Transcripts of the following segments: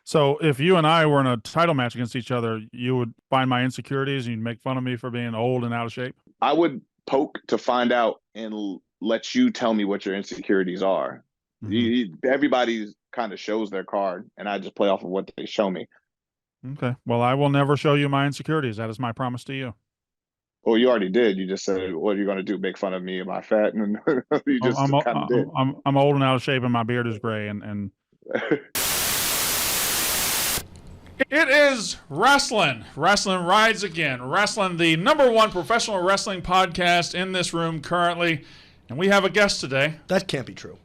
So if you and I were in a title match against each other, you would find my insecurities and you'd make fun of me for being old and out of shape. I would poke to find out and let you tell me what your insecurities are. Everybody kind of shows their card, and I just play off of what they show me. Okay. Well, I will never show you my insecurities. That is my promise to you. Well, you already did. You just said, "What are you going to do? Make fun of me and my fat?" And you I'm just I'm kind of did. I'm old and out of shape, and my beard is gray. And it is wrestling. Wrestling rides again. Wrestling, the #1 professional wrestling podcast in this room currently, and we have a guest today. That can't be true.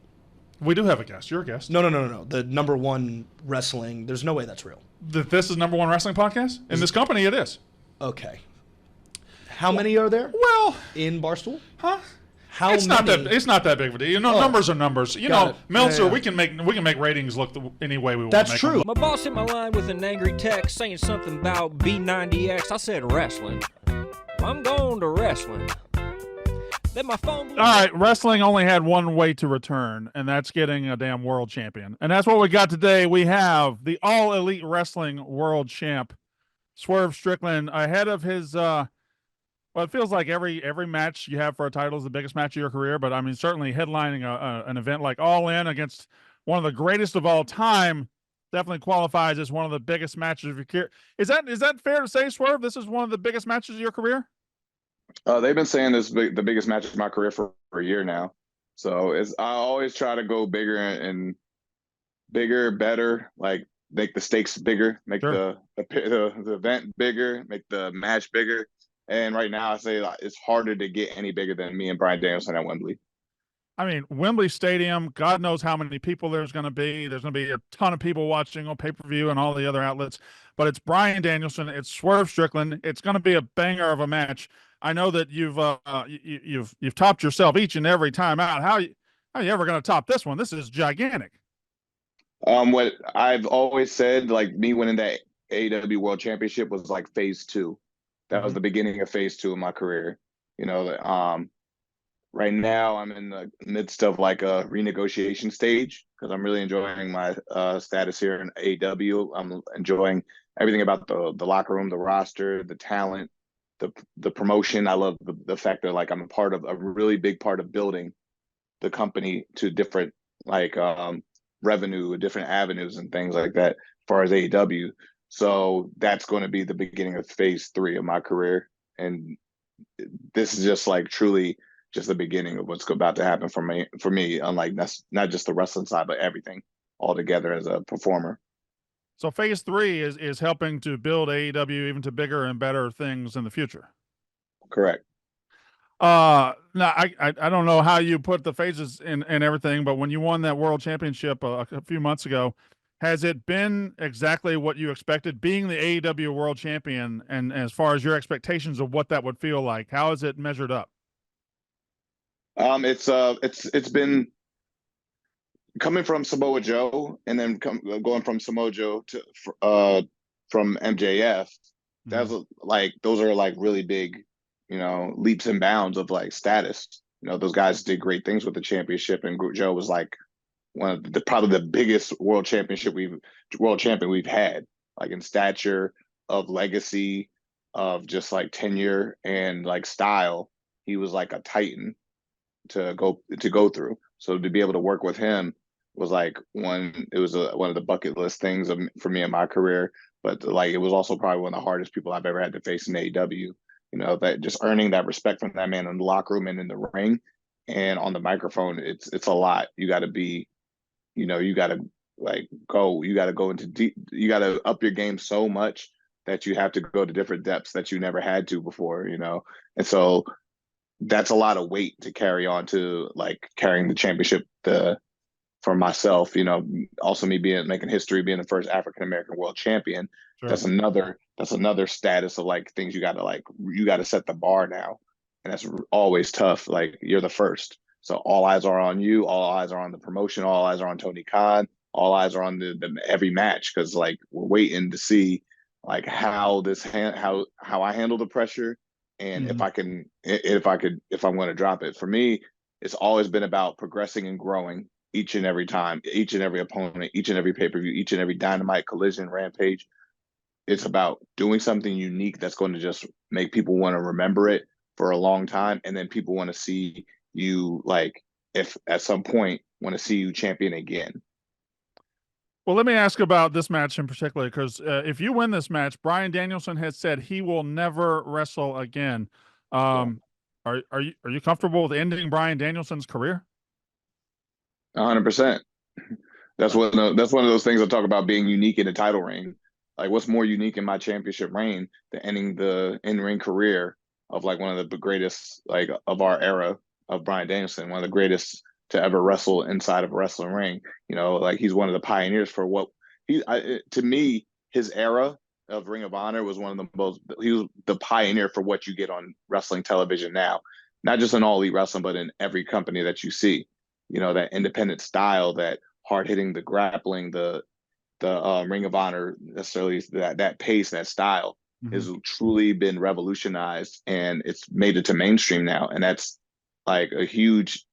We do have a guest. You're a guest. No. The #1 wrestling. There's no way that's real. This is #1 wrestling podcast in this company. It is. Okay. How many are there? Well, in Barstool? Huh? How it's many? It's not that big of a deal. You know, numbers are numbers. You know, it. Meltzer, Yeah. we can make ratings look any way we want. That's to make true. them. My boss hit my line with an angry text saying something about B90X. I said wrestling. I'm going to wrestling. Then my phone blew. All right, wrestling only had one way to return, and that's getting a damn world champion. And that's what we got today. We have the All Elite Wrestling World Champ, Swerve Strickland, ahead of his well, it feels like every match you have for a title is the biggest match of your career, but I mean, certainly headlining an event like All In against one of the greatest of all time definitely qualifies as one of the biggest matches of your career. Is that fair to say, Swerve? This is one of the biggest matches of your career? They've been saying this the biggest match of my career for a year now. So I always try to go bigger and bigger, better, like make the stakes bigger, make Sure. the event bigger, make the match bigger. And right now, I say it's harder to get any bigger than me and Bryan Danielson at Wembley. I mean, Wembley Stadium, God knows how many people there's going to be. There's going to be a ton of people watching on pay-per-view and all the other outlets. But it's Bryan Danielson, it's Swerve Strickland. It's going to be a banger of a match. I know that you've topped yourself each and every time out. How are you ever going to top this one? This is gigantic. What I've always said, like me winning that AEW World Championship was like phase 2. That was the beginning of phase 2 of my career. You know, right now I'm in the midst of like a renegotiation stage because I'm really enjoying my status here in AEW. I'm enjoying everything about the locker room, the roster, the talent, the promotion. I love the fact that like I'm a really big part of building the company to different like revenue, different avenues and things like that as far as AEW. So that's going to be the beginning of phase 3 of my career. And this is just like truly just the beginning of what's about to happen for me, unlike that's not just the wrestling side, but everything all together as a performer. So phase 3 is helping to build AEW even to bigger and better things in the future. Correct. Now I don't know how you put the phases in and everything, but when you won that world championship a few months ago, has it been exactly what you expected being the AEW world champion? And as far as your expectations of what that would feel like, how has it measured up? It's been coming from Samoa Joe and then going from Samoa Joe to from MJF. That's like those are like really big, you know, leaps and bounds of like status. You know, those guys did great things with the championship, and Joe was like one of probably the biggest world champion we've had, like in stature, of legacy, of just like tenure and like style. He was like a titan to go through. So to be able to work with him was like one of the bucket list things for me in my career. But like it was also probably one of the hardest people I've ever had to face in AEW. You know, that just earning that respect from that man in the locker room and in the ring and on the microphone, it's a lot. You got to be, you know, you got to go into deep, you got to up your game so much that you have to go to different depths that you never had to before, you know? And so that's a lot of weight to carry on to like carrying the championship for myself, you know, also me making history, being the first African-American world champion. Sure. That's another status of like things you got to set the bar now. And that's always tough. Like you're the first. So all eyes are on you. All eyes are on the promotion. All eyes are on Tony Khan. All eyes are on the every match because like we're waiting to see like how I handle the pressure and if I'm going to drop it. For me, it's always been about progressing and growing each and every time, each and every opponent, each and every pay-per-view, each and every Dynamite, Collision, Rampage. It's about doing something unique that's going to just make people want to remember it for a long time, and then people want to see you, like, if at some point want to see you champion again. Well, let me ask about this match in particular, because if you win this match, Bryan Danielson has said he will never wrestle again. Are you comfortable with ending Bryan Danielson's career? 100%. That's one of those things I talk about being unique in the title ring. Like, what's more unique in my championship reign than ending the in-ring career of like one of the greatest, like, of our era, of Bryan Danielson, one of the greatest to ever wrestle inside of a wrestling ring. You know, like, he's one of the pioneers for what to me, his era of Ring of Honor was one of the most, he was the pioneer for what you get on wrestling television now, not just in All Elite Wrestling, but in every company that you see. You know, that independent style, that hard hitting, the grappling, the Ring of Honor, necessarily that pace, that style has truly been revolutionized, and it's made it to mainstream now. And that's like a huge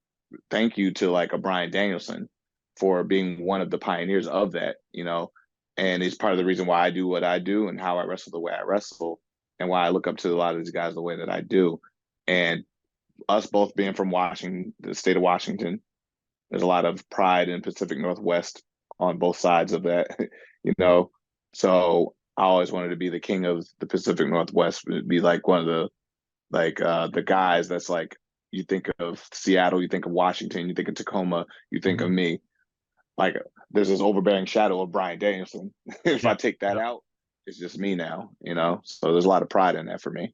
thank you to like a Bryan Danielson for being one of the pioneers of that, you know. And it's part of the reason why I do what I do and how I wrestle the way I wrestle, and why I look up to a lot of these guys the way that I do. And us both being from Washington, the state of Washington, there's a lot of pride in Pacific Northwest on both sides of that, you know. So I always wanted to be the king of the Pacific Northwest, be like one of the guys that's like, you think of Seattle, you think of Washington, you think of Tacoma, you think of me. Like, there's this overbearing shadow of Bryan Danielson. If I take that out, it's just me now, you know. So there's a lot of pride in that for me.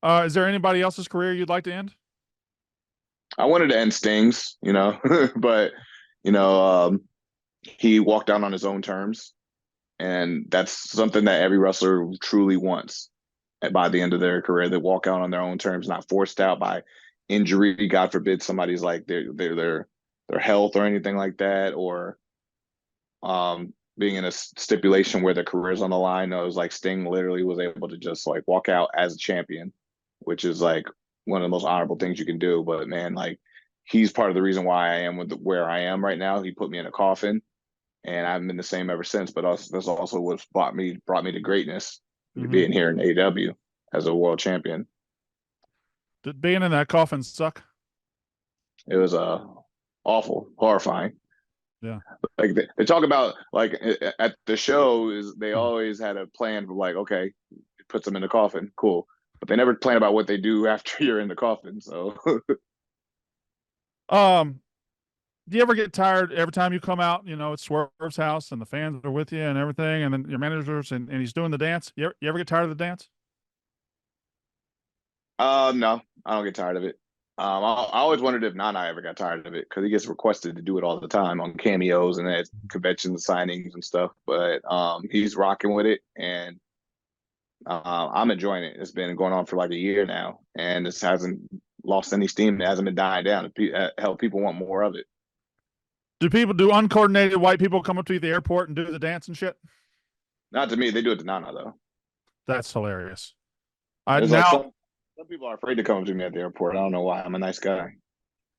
Is there anybody else's career you'd like to end? I wanted to end Sting's, you know, but you know, he walked out on his own terms, and that's something that every wrestler truly wants. And by the end of their career, they walk out on their own terms, not forced out by injury. God forbid somebody's like their health or anything like that, or being in a stipulation where their career's on the line. No, it was like Sting literally was able to just like walk out as a champion, which is like one of the most honorable things you can do. But man, like, he's part of the reason why I am where I am right now. He put me in a coffin, and I've been the same ever since. But that's also what's brought me to greatness, being here in AEW as a world champion. Did being in that coffin suck? It was awful, horrifying. Yeah, like they talk about, like, at the show, is they always had a plan for, like, okay, it puts them in the coffin, cool, but they never plan about what they do after you're in the coffin. So do you ever get tired every time you come out? You know, it's Swerve's house and the fans are with you and everything, and then your managers and he's doing the dance. You ever get tired of the dance? no, I don't get tired of it. I always wondered if Nana ever got tired of it, because he gets requested to do it all the time on cameos and at conventions, signings and stuff. But he's rocking with it, and I'm enjoying it. It's been going on for like a year now, and this hasn't lost any steam. It hasn't been dying down. Hell, people want more of it. Do uncoordinated white people come up to you at the airport and do the dance and shit? Not to me. They do it to Nana, though. That's hilarious. Like some people are afraid to come up to me at the airport. I don't know why. I'm a nice guy.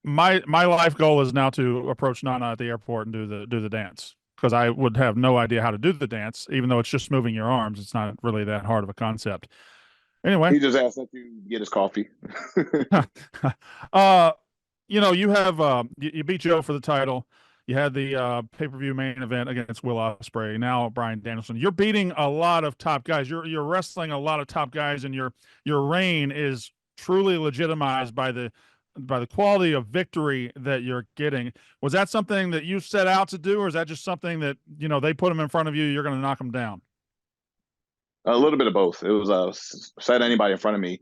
My life goal is now to approach Nana at the airport and do the dance, because I would have no idea how to do the dance, even though it's just moving your arms. It's not really that hard of a concept. Anyway, he just asked that you get his coffee. You know, you have you beat Joe for the title. You had the pay-per-view main event against Will Ospreay. Now Bryan Danielson. You're beating a lot of top guys. You're wrestling a lot of top guys, and your reign is truly legitimized by the quality of victory that you're getting. Was that something that you set out to do, or is that just something that, you know, they put them in front of you, you're going to knock them down? A little bit of both. It was set anybody in front of me.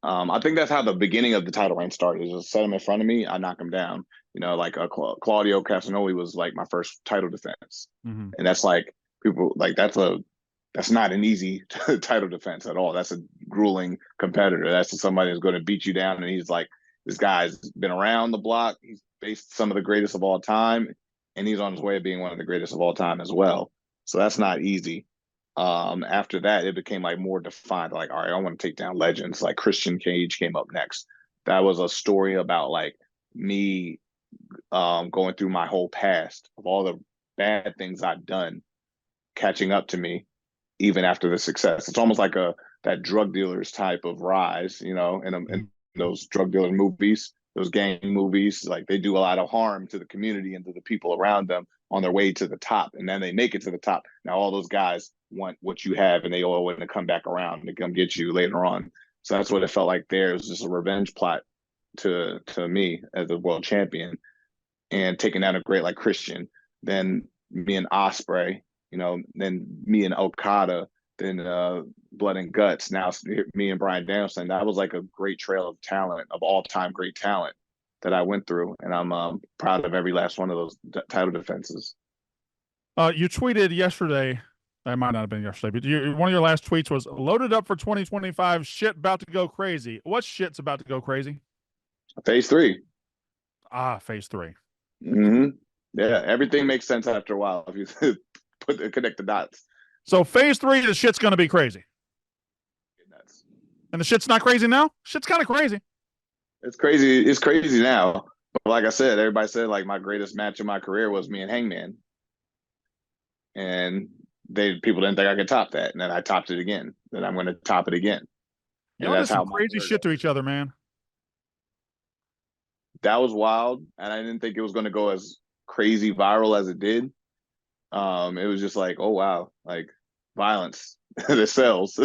I think that's how the beginning of the title reign started. Just set him in front of me, I knock him down. You know, like Claudio Castagnoli was like my first title defense, and that's like, people like, that's not an easy title defense at all. That's a grueling competitor. That's somebody that's going to beat you down, and he's like, this guy's been around the block. He's faced some of the greatest of all time, and he's on his way of being one of the greatest of all time as well. So that's not easy. After that, it became like more defined. Like, all right, I want to take down legends. Like Christian Cage came up next. That was a story about like me going through my whole past of all the bad things I've done catching up to me even after the success. It's almost like that drug dealers type of rise, in those drug dealer movies, those gang movies. Like, they do a lot of harm to the community and to the people around them on their way to the top, and then they make it to the top. Now all those guys want what you have, and they all want to come back around to come get you later on. So that's what it felt like there. It was just a revenge plot to me as a world champion, and taking down a great like Christian, then me and Ospreay, then me and Okada, then Blood and Guts, now me and Bryan Danielson. That was like a great trail of talent, of all-time great talent that I went through, and I'm proud of every last one of those title defenses. You tweeted yesterday, that might not have been yesterday, but one of your last tweets was, "Loaded up for 2025, shit about to go crazy." What shit's about to go crazy? Phase 3. Phase 3. Mm-hmm. Yeah, everything makes sense after a while if you connect the dots. So phase 3, the shit's going to be crazy. And the shit's not crazy now? Shit's kind of crazy. It's crazy. It's crazy now. But like I said, everybody said like my greatest match of my career was me and Hangman. And people didn't think I could top that. And then I topped it again. Then I'm going to top it again. Y'all did some crazy shit to each other, man. That was wild. And I didn't think it was going to go as crazy viral as it did. It was just like, oh wow, like violence that sells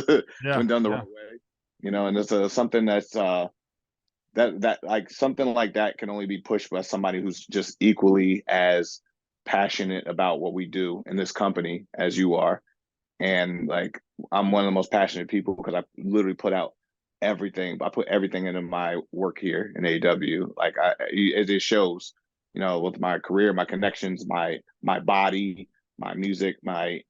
when done the right way, and it's something that's that like something like that can only be pushed by somebody who's just equally as passionate about what we do in this company as you are. And like, I'm one of the most passionate people because I literally put out everything. I put everything into my work here in AEW. Like, it shows, with my career, my connections, my body, my music, my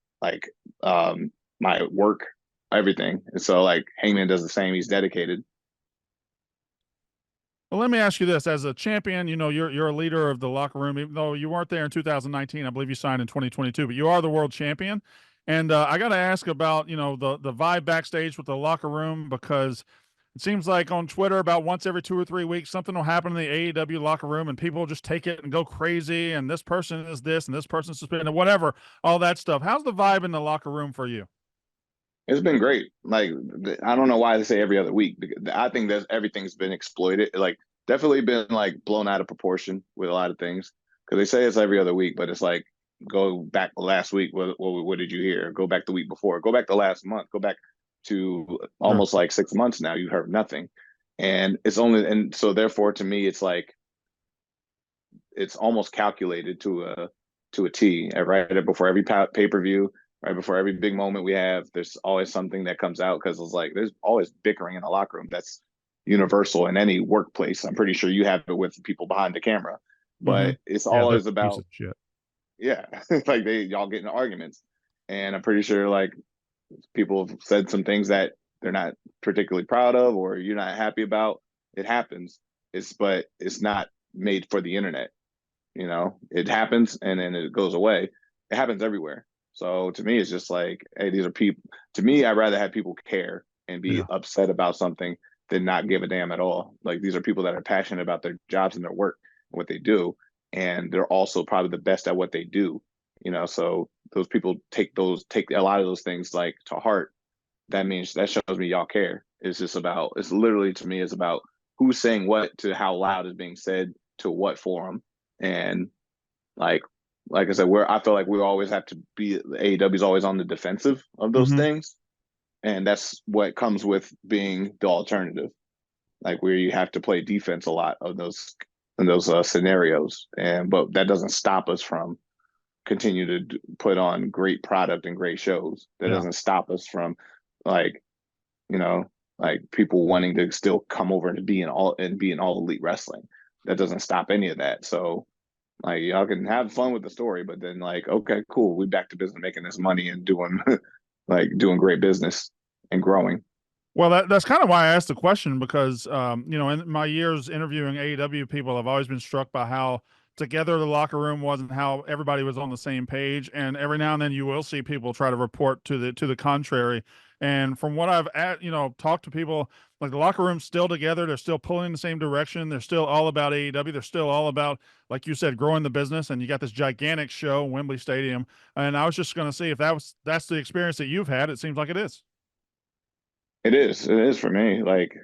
my work, everything. And so like Hangman does the same. He's dedicated. Well, let me ask you this: as a champion, you're a leader of the locker room. Even though you weren't there in 2019, I believe you signed in 2022, but you are the world champion. And I got to ask about the vibe backstage with the locker room, because it seems like on Twitter about once every 2 or 3 weeks, something will happen in the AEW locker room and people just take it and go crazy. And this person is this and this person's suspended, whatever, all that stuff. How's the vibe in the locker room for you? It's been great. Like, I don't know why they say every other week. I think that everything's been exploited. Like, definitely been like blown out of proportion with a lot of things, because they say it's every other week, but it's like, go back last week. What did you hear? Go back the week before. Go back the last month. Go back to almost like 6 months now. You heard nothing. And so therefore to me, it's like, it's almost calculated to a T. Right before every pay-per-view, right before every big moment we have, there's always something that comes out, because it's like there's always bickering in the locker room. That's universal in any workplace. I'm pretty sure you have it with people behind the camera, but it's always about shit. Yeah, like y'all get in arguments, and I'm pretty sure like people have said some things that they're not particularly proud of or you're not happy about. It happens. But it's not made for the internet. It happens and then it goes away. It happens everywhere. So to me, it's just like, hey, these are people. To me, I'd rather have people care and be upset about something than not give a damn at all. Like, these are people that are passionate about their jobs and their work and what they do. And they're also probably the best at what they do. So those people take a lot of those things like to heart. That shows me y'all care. It's literally, to me, is about who's saying what to how loud is being said to what forum. And like I said, I feel like we always have to be, AEW is always on the defensive of those things. And that's what comes with being the alternative, like where you have to play defense a lot of those scenarios. But that doesn't stop us from continue to put on great product and great shows. That doesn't stop us from like people wanting to still come over and be in all elite wrestling. That doesn't stop any of that. So like, y'all can have fun with the story, but then like, okay, cool, we back to business, making this money and doing doing great business and growing. Well, that's kind of why I asked the question, because in my years interviewing AEW people, I've always been struck by how together the locker room was and how everybody was on the same page. And every now and then you will see people try to report to the contrary. And from what I've talked to people, like the locker room's still together. They're still pulling in the same direction. They're still all about AEW. They're still all about, like you said, growing the business. And you got this gigantic show, Wembley Stadium. And I was just going to see if that's the experience that you've had. It seems like it is. It is. It is for me. Like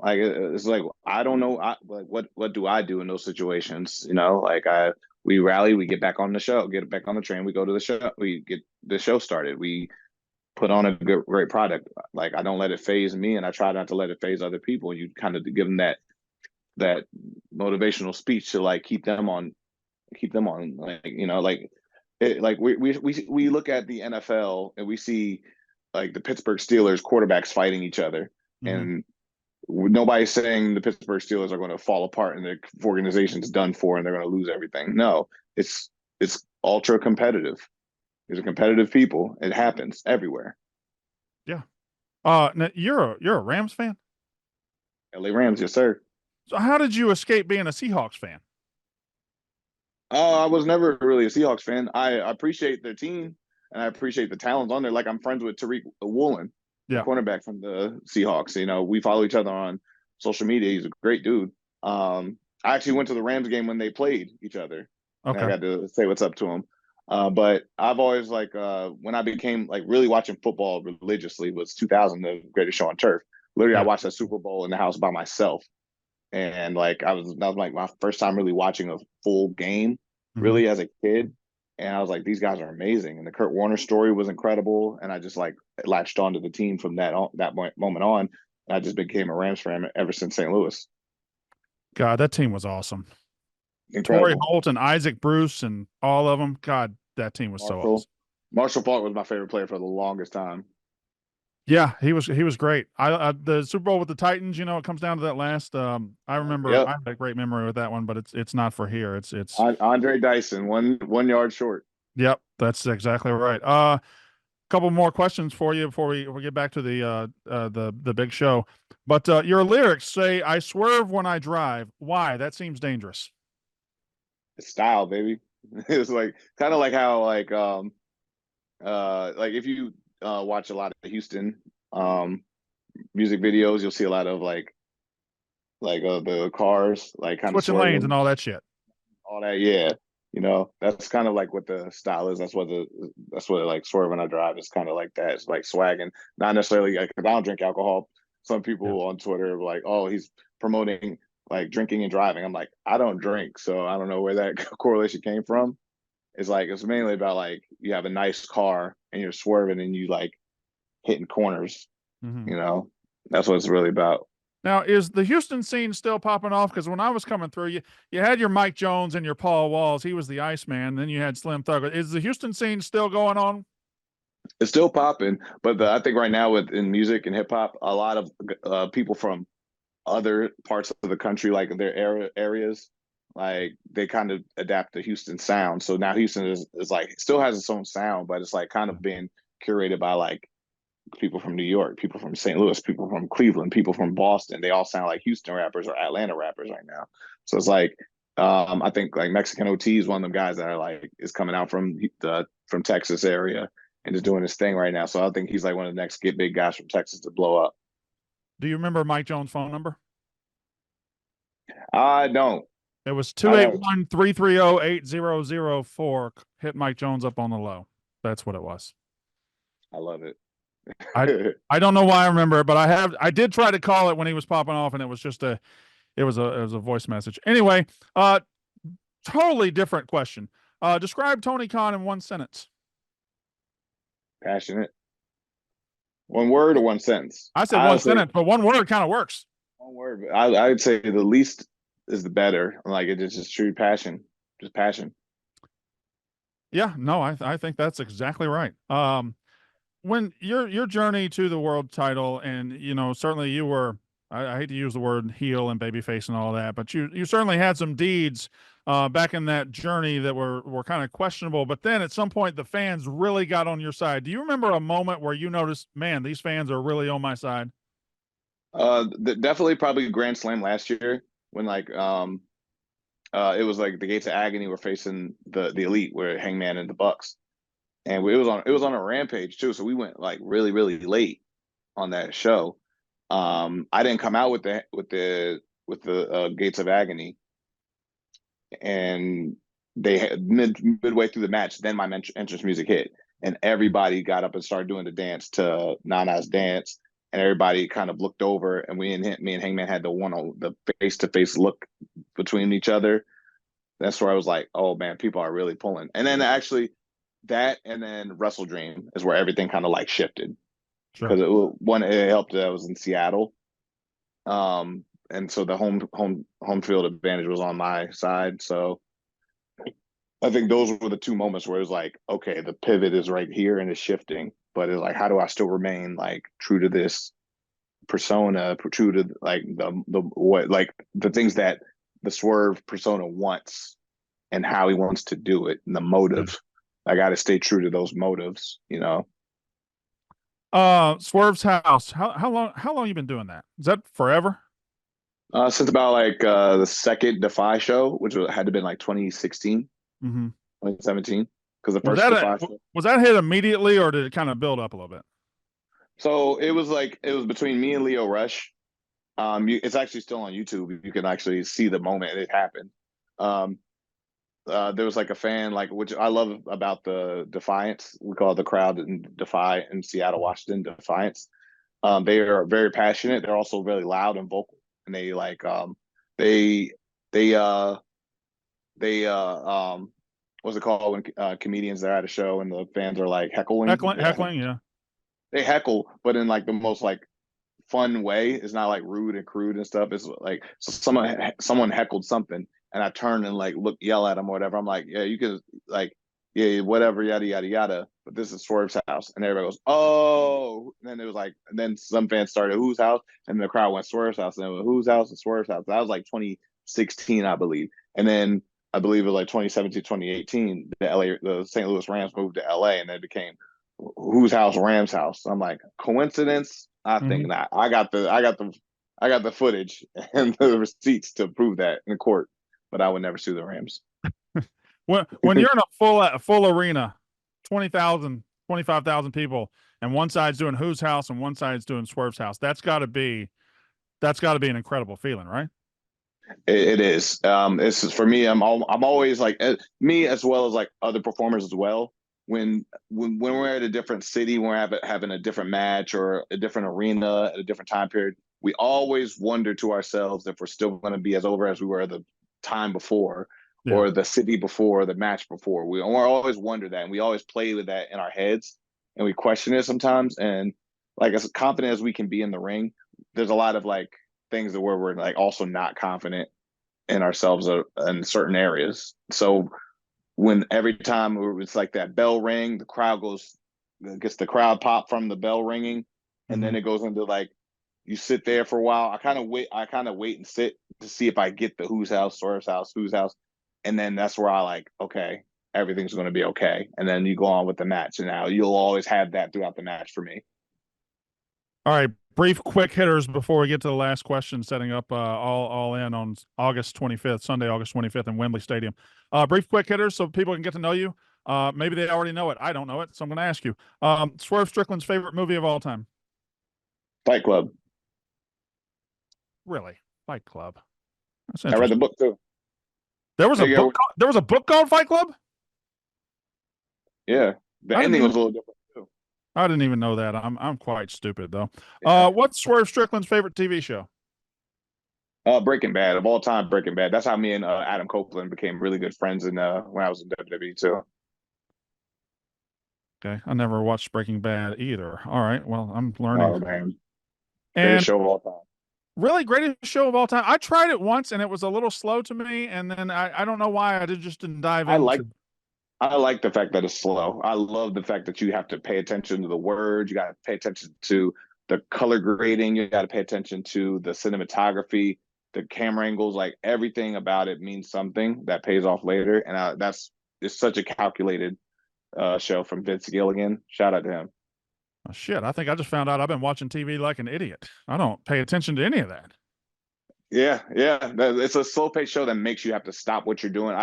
it's like I don't know. What do I do in those situations? We rally, we get back on the show, get back on the train, we go to the show, we get the show started, we put on a great product. Like I don't let it phase me, and I try not to let it phase other people. And you kind of give them that motivational speech to like keep them on. We look at the NFL and we see like the Pittsburgh Steelers quarterbacks fighting each other, and nobody's saying the Pittsburgh Steelers are going to fall apart and their organization's done for and they're going to lose everything. No, it's ultra competitive. These are competitive people. It happens everywhere. Yeah. Now you're a Rams fan? LA Rams, yes, sir. So how did you escape being a Seahawks fan? I was never really a Seahawks fan. I appreciate their team and I appreciate the talents on there. Like I'm friends with Tariq Woolen, the cornerback from the Seahawks. We follow each other on social media. He's a great dude. I actually went to the Rams game when they played each other. Okay. And I got to say what's up to him. But I've always when I became like really watching football religiously was 2000, the greatest show on turf. Literally, I watched that Super Bowl in the house by myself. And that was like my first time really watching a full game really as a kid. And I was like, these guys are amazing. And the Kurt Warner story was incredible. And I just like latched onto the team from that moment on. And I just became a Rams fan ever since St. Louis. God, that team was awesome. Incredible. Torrey Holt and Isaac Bruce and all of them. God, that team was so awesome. Marshall Faulk was my favorite player for the longest time. Yeah, he was great. The Super Bowl with the Titans, it comes down to that last. I remember I had a great memory with that one, but it's not for here. It's Andre Dyson, 1 yard short. Yep, that's exactly right. Couple more questions for you before we get back to the big show. But your lyrics say, "I swerve when I drive." Why? That seems dangerous. It's style, baby. It's like kind of like how if you watch a lot of Houston music videos, you'll see a lot of the cars kind of switching lanes and all that shit. All that, yeah. That's kind of like what the style is. That's what like swerve when I drive is kind of like that. It's like swagging, not necessarily because I don't drink alcohol. Some people on Twitter are like, "Oh, he's promoting like drinking and driving." I'm like, I don't drink, so I don't know where that correlation came from. It's mainly about like you have a nice car and you're swerving and you like hitting corners. That's what it's really about. Now, is the Houston scene still popping off? Because when I was coming through, you had your Mike Jones and your Paul Walls. He was the Iceman. Then you had Slim Thug. Is the Houston scene still going on? It's still popping, but I think right now in music and hip hop, a lot of people from other parts of the country, like their areas, like they kind of adapt the Houston sound. So now Houston is like still has its own sound, but it's like kind of being curated by like people from New York, people from St. Louis, people from Cleveland, people from Boston. They all sound like Houston rappers or Atlanta rappers right now. So it's like I think like Mexican OT is one of them guys that are like is coming out from Texas area and is doing his thing right now. So I think he's like one of the next big guys from Texas to blow up. Do you remember Mike Jones' phone number? I don't. It was 281-330-8004. Hit Mike Jones up on the low. That's what it was. I love it. I don't know why I remember it, but I did try to call it when he was popping off, and it was just a voice message. Anyway, totally different question. Describe Tony Khan in one sentence. Passionate. One word or one sentence? I said one sentence, but one word kind of works. One word. I would say the least is the better. Like it's just true passion. Just passion. Yeah, no, I think that's exactly right. When your journey to the world title, and certainly you were, I hate to use the word heel and babyface and all that, but you certainly had some deeds back in that journey that were kind of questionable. But then at some point, the fans really got on your side. Do you remember a moment where you noticed, man, these fans are really on my side? Definitely, probably Grand Slam last year when it was like the Gates of Agony were facing the Elite, where Hangman and the Bucks, and it was on a Rampage too. So we went like really really late on that show. I didn't come out with the Gates of Agony, and they had midway through the match. Then my entrance music hit, and everybody got up and started doing the dance to Nana's dance. And everybody kind of looked over, and me and Hangman had the face-to-face look between each other. That's where I was like, oh man, people are really pulling. And then actually that, and then Wrestle Dream is where everything kind of like shifted. Because it helped that I was in Seattle. And so the home field advantage was on my side. So I think those were the two moments where it was like, okay, the pivot is right here and it's shifting. But it's like, how do I still remain like true to this persona, true to like the things that the Swerve persona wants and how he wants to do it and the motive. I got to stay true to those motives, you know. Swerve's house. How long you been doing that? Is that forever? Since about like the second Defy show, which had to been like 2016, 2017. Because the first Defy show, was that hit immediately, or did it kind of build up a little bit? So it was between me and Leo Rush. It's actually still on YouTube. You can actually see the moment it happened. There was like a fan, like, which I love about the Defiance. We call it the crowd in Defy in Seattle, Washington, Defiance. They are very passionate. They're also really loud and vocal, and they like what's it called when comedians are at a show and the fans are like heckling, yeah. They heckle, but in like the most like fun way. It's not like rude and crude and stuff. It's like, so someone heckled something, and I turn and like yell at them or whatever. I'm like, yeah, you can like, yeah, whatever, yada yada yada. But this is Swerve's house, and everybody goes, oh. And then it was like, and then some fans started whose house, and the crowd went Swerve's house, and it went whose house and Swerve's house. That was like 2016, I believe, and then I believe it was like 2017, 2018. The St. Louis Rams moved to LA, and then it became whose house, Rams house. I'm like, coincidence? I think not. I got the footage and the receipts to prove that in court, but I would never sue the Rams. When you're in a full arena, 20,000, 25,000 people, and one side's doing whose house and one side's doing Swerve's house, that's got to be an incredible feeling, right? It is. It's for me. I'm always like me, as well as like other performers as well. When we're at a different city, when we're having a different match or a different arena at a different time period, we always wonder to ourselves if we're still going to be as over as we were the time before, or the city before, the match before. We're always wonder that, and we always play with that in our heads, and we question it sometimes. And like, as confident as we can be in the ring, there's a lot of like things that where we're like also not confident in ourselves in certain areas. So when every time it's like that bell ring, the crowd gets the crowd pop from the bell ringing, and then it goes into like, you sit there for a while. I kind of wait and sit to see if I get the whose house, Swerve's house, whose house, and then that's where I like, okay, everything's going to be okay, and then you go on with the match. And now you'll always have that throughout the match for me. All right, brief quick hitters before we get to the last question, setting up all in on August 25th, Sunday, August 25th in Wembley Stadium. Brief quick hitters so people can get to know you. Maybe they already know it. I don't know it, so I'm going to ask you. Swerve Strickland's favorite movie of all time? Fight Club. Really? Fight Club. I read the book too. There was a book called Fight Club? Yeah. The ending was a little different too. I didn't even know that. I'm quite stupid though. What's Swerve Strickland's favorite TV show? Breaking Bad. Of all time, Breaking Bad. That's how me and Adam Copeland became really good friends when I was in WWE too. Okay. I never watched Breaking Bad either. All right. Well, I'm learning. Oh man. Greatest show of all time. Really, greatest show of all time. I tried it once and it was a little slow to me, and then I don't know why I just didn't dive in. I like the fact that it's slow. I love the fact that you have to pay attention to the words. You got to pay attention to the color grading. You got to pay attention to the cinematography, the camera angles. Like, everything about it means something that pays off later. And it's such a calculated show from Vince Gilligan. Shout out to him. Oh, shit. I think I just found out I've been watching TV like an idiot. I don't pay attention to any of that. Yeah, it's a slow paced show that makes you have to stop what you're doing.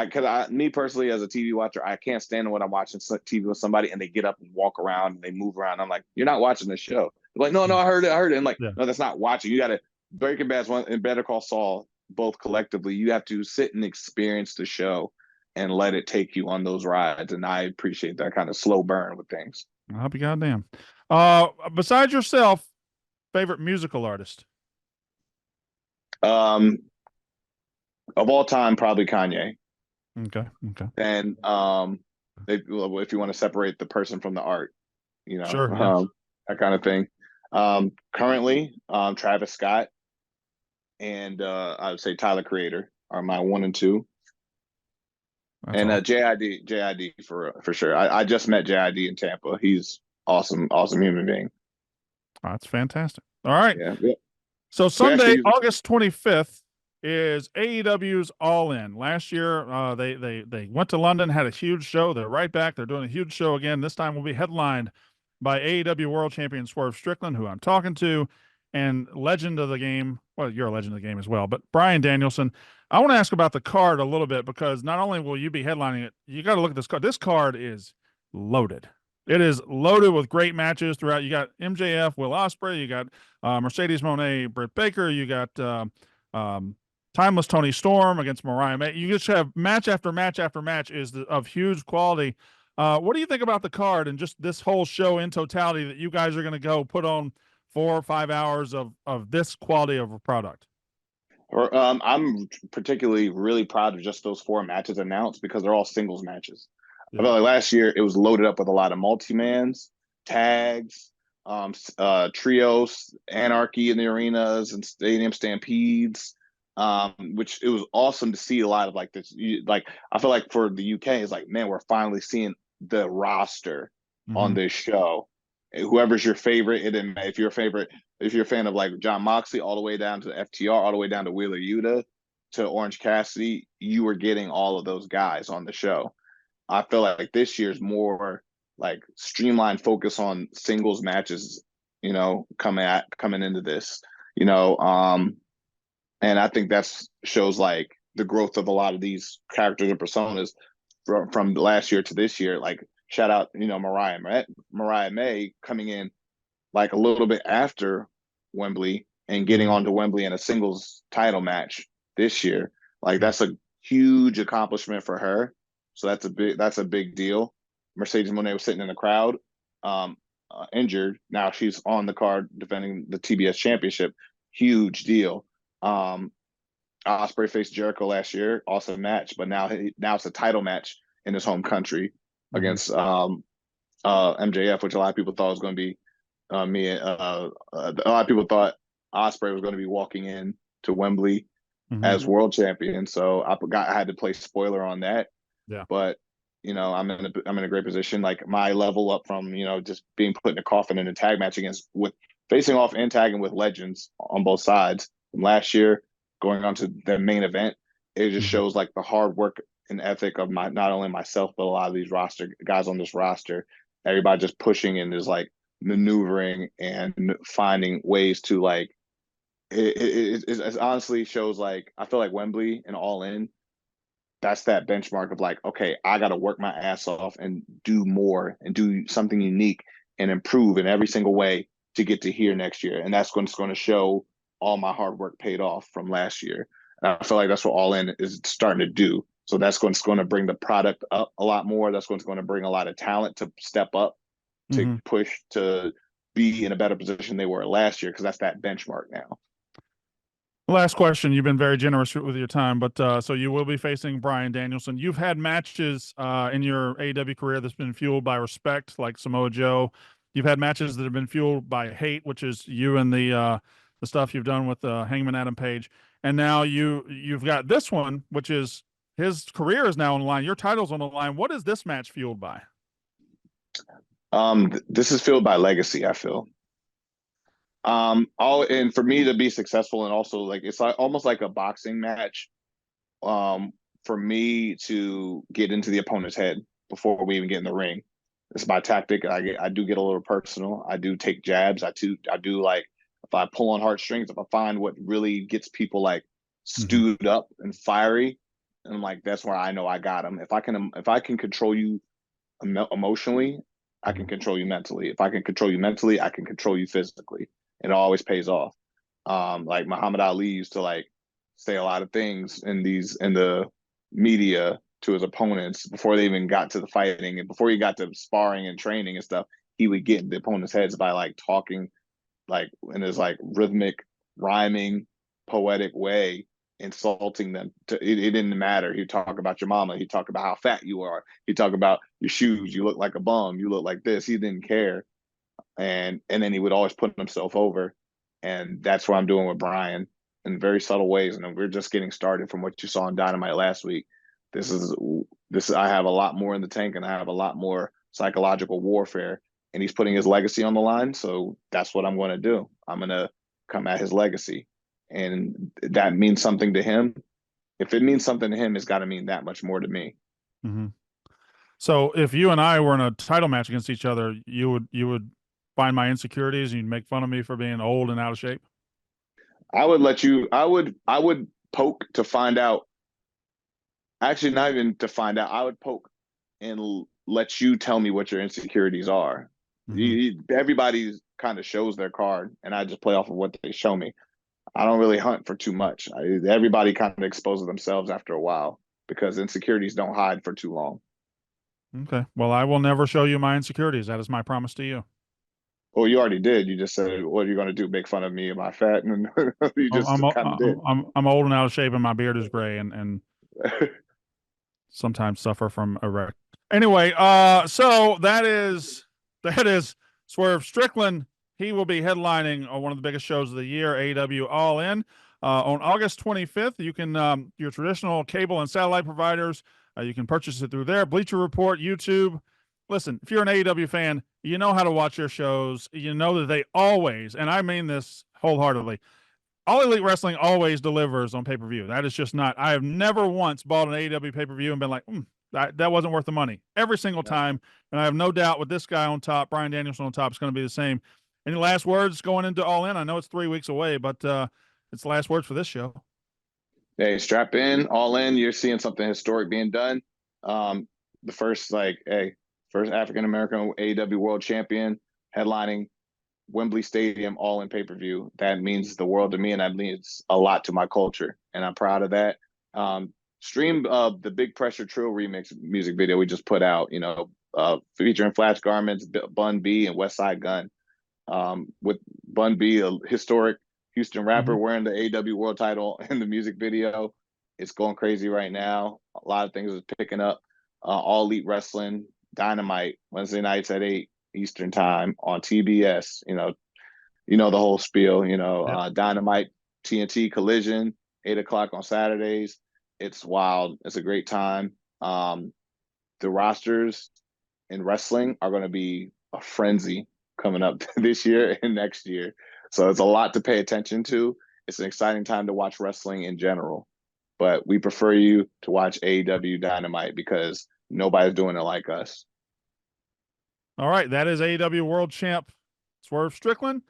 Me personally, as a TV watcher, I can't stand when I'm watching TV with somebody and they get up and walk around and they move around. I'm like, you're not watching the show. They're like, no, I heard it. And I'm like, Yeah. no, that's not watching. You got to Breaking Bad's one and Better Call Saul both collectively. You have to sit and experience the show and let it take you on those rides. And I appreciate that kind of slow burn with things. I'll be goddamn. Besides yourself, favorite musical artist? Of all time, probably Kanye. Okay. And if you want to separate the person from the art, Sure, yeah. that kind of thing. Currently, Travis Scott and I would say Tyler Creator are my 1 and 2. That's And awesome. JID for sure. I just met JID in Tampa. He's awesome human being. That's fantastic. All right. Yeah. So Sunday, actually- August 25th is AEW's All In. Last year, they went to London, had a huge show. They're right back. They're doing a huge show again. This time will be headlined by AEW World Champion Swerve Strickland, who I'm talking to, and legend of the game. Well, you're a legend of the game as well, but BRYAN Danielson. I want to ask about the card a little bit because not only will you be headlining it, you got to look at this card. This card is loaded. It is loaded with great matches throughout. You got MJF, Will Ospreay. You got Mercedes Moné, Britt Baker. You got Timeless Tony Storm against Mariah May. You just have match after match after match of huge quality. What do you think about the card and just this whole show in totality that you guys are going to go put on 4 or 5 hours of this quality of a product? I'm particularly really proud of just those 4 matches announced because they're all singles matches. Yeah. I felt like last year it was loaded up with a lot of multi-mans, tags, trios, anarchy in the arenas and stadium stampedes, which it was awesome to see a lot of like this. Like I feel like for the UK, it's like, man, we're finally seeing the roster on this show. Whoever's your favorite, if you're a fan of like John Moxley all the way down to FTR, all the way down to Wheeler Yuta to Orange Cassidy, you were getting all of those guys on the show. I feel like this year's more like streamlined focus on singles matches, coming into this, and I think that's shows like the growth of a lot of these characters and personas from last year to this year. Like shout out, Mariah May coming in like a little bit after Wembley and getting onto Wembley in a singles title match this year. Like that's a huge accomplishment for her. So that's a big deal. Mercedes Moné was sitting in the crowd, injured. Now she's on the card defending the TBS championship. Huge deal. Ospreay faced Jericho last year, awesome match, but now it's a title match in his home country against MJF, which a lot of people thought was going to be a lot of people thought Ospreay was going to be walking in to Wembley as world champion. So I had to play spoiler on that. Yeah. But I'm in a great position. Like my level up from just being put in a coffin in a tag match with facing off and tagging with legends on both sides from last year, going on to the main event. It just shows like the hard work and ethic of not only myself but a lot of these guys on this roster. Everybody just pushing and is like maneuvering and finding ways to like. It honestly shows like I feel like Wembley and All In. That's that benchmark of like, okay, I got to work my ass off and do more and do something unique and improve in every single way to get to here next year. And that's going to show all my hard work paid off from last year. And I feel like that's what All In is starting to do. So that's going to bring the product up a lot more. That's going to bring a lot of talent to step up, to push to be in a better position they were last year, because that's that benchmark now. Last question. You've been very generous with your time, but so you will be facing BRYAN Danielson. You've had matches in your AEW career that's been fueled by respect, like Samoa Joe. You've had matches that have been fueled by hate, which is you and the stuff you've done with Hangman Adam Page. And now you've got this one, which is his career is now on the line. Your title's on the line. What is this match fueled by? This is fueled by legacy, I feel. And for me to be successful, and also like it's like almost like a boxing match, for me to get into the opponent's head before we even get in the ring. It's my tactic. I do get a little personal. I do take jabs. I do like if I pull on heartstrings, if I find what really gets people like Mm-hmm. stewed up and fiery, and I'm like, that's where I know I got them. If I can control you emotionally, I can Mhm. control you mentally. If I can control you mentally, I can control you physically. It always pays off. Like Muhammad Ali used to like say a lot of things in the media to his opponents before they even got to the fighting, and before he got to sparring and training and stuff. He would get in the opponent's heads by like talking like in his like rhythmic, rhyming, poetic way, insulting them. It didn't matter. He'd talk about your mama. He'd talk about how fat you are. He'd talk about your shoes. You look like a bum. You look like this. He didn't care. And then he would always put himself over. And that's what I'm doing with Bryan in very subtle ways. And we're just getting started from what you saw in Dynamite last week. This is I have a lot more in the tank, and I have a lot more psychological warfare, and he's putting his legacy on the line. So that's what I'm going to do. I'm going to come at his legacy, and that means something to him. If it means something to him, it's got to mean that much more to me. Mm-hmm. So if you and I were in a title match against each other, you would find my insecurities and you'd make fun of me for being old and out of shape. I would poke to find out. Actually, not even to find out. I would poke and let you tell me what your insecurities are. Mm-hmm. Everybody kind of shows their card, and I just play off of what they show me. I don't really hunt for too much. Everybody kind of exposes themselves after a while because insecurities don't hide for too long. Okay. Well, I will never show you my insecurities. That is my promise to you. Well, you already did. You just said, "What are you going to do? Make fun of me? Am I fat?" And you just kind of did. I'm old and out of shape, and my beard is gray, and sometimes suffer from erect. Anyway, so that is Swerve Strickland. He will be headlining one of the biggest shows of the year, AEW All In, on August 25th. You can your traditional cable and satellite providers. You can purchase it through there. Bleacher Report, YouTube. Listen, if you're an AEW fan, you know how to watch their shows. You know that they always, and I mean this wholeheartedly, All Elite Wrestling always delivers on pay-per-view. That is just not. I have never once bought an AEW pay-per-view and been like, that wasn't worth the money. Every single time, and I have no doubt with this guy on top, Bryan Danielson on top, is going to be the same. Any last words going into All In? I know it's 3 weeks away, but it's the last words for this show. Hey, strap in, All In. You're seeing something historic being done. The first African American AEW World Champion headlining Wembley Stadium All In pay-per-view. That means the world to me, and that means a lot to my culture, and I'm proud of that. Stream the Big Pressure Trill remix music video we just put out, featuring Flash Garments, Bun B, and West Side Gun. With Bun B, a historic Houston rapper, wearing the AEW World title in the music video. It's going crazy right now. A lot of things is picking up. All Elite Wrestling, Dynamite, Wednesday nights at 8 Eastern time on TBS. You know the whole spiel. Dynamite, TNT, Collision, 8 o'clock on Saturdays. It's wild. It's a great time. The rosters in wrestling are going to be a frenzy coming up this year and next year. So it's a lot to pay attention to. It's an exciting time to watch wrestling in general. But we prefer you to watch AEW Dynamite because nobody's doing it like us. All right. That is AEW World Champ Swerve Strickland.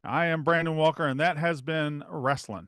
I am Brandon Walker, and that has been Wrestling.